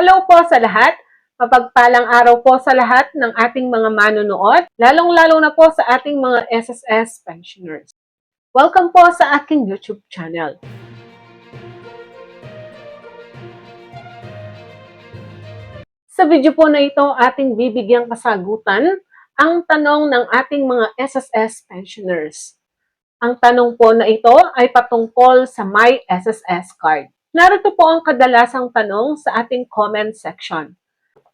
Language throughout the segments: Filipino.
Hello po sa lahat. Mapagpalang araw po sa lahat ng ating mga manonood, lalong-lalo na po sa ating mga SSS pensioners. Welcome po sa aking YouTube channel. Sa video po na ito, ating bibigyang kasagutan ang tanong ng ating mga SSS pensioners. Ang tanong po na ito ay patungkol sa My SSS card. Narito po ang kadalasang tanong sa ating comment section.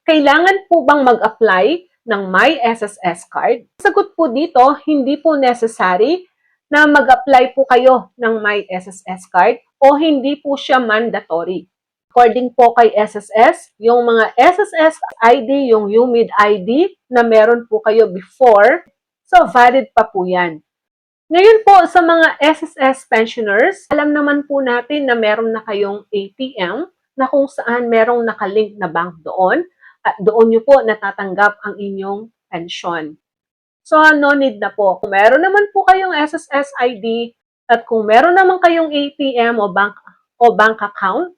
Kailangan po bang mag-apply ng My SSS card? Sagot po dito, hindi po necessary na mag-apply po kayo ng My SSS card o hindi po siya mandatory. According po kay SSS, yung mga SSS ID, yung UMID ID na meron po kayo before, so valid pa po yan. Ngayon po sa mga SSS pensioners, alam naman po natin na meron na kayong ATM na kung saan merong nakalink na bank doon at doon nyo po natatanggap ang inyong pensyon. So, no need na po. Kung meron naman po kayong SSS ID at kung meron naman kayong ATM o bank account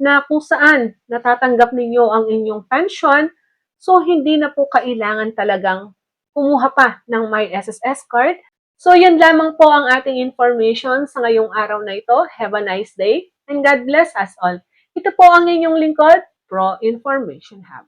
na kung saan natatanggap ninyo ang inyong pension, so hindi na po kailangan talagang kumuha pa ng My SSS card. So, yun lamang po ang ating information sa ngayong araw na ito. Have a nice day and God bless us all. Ito po ang inyong lingkod, Pro Information Hub.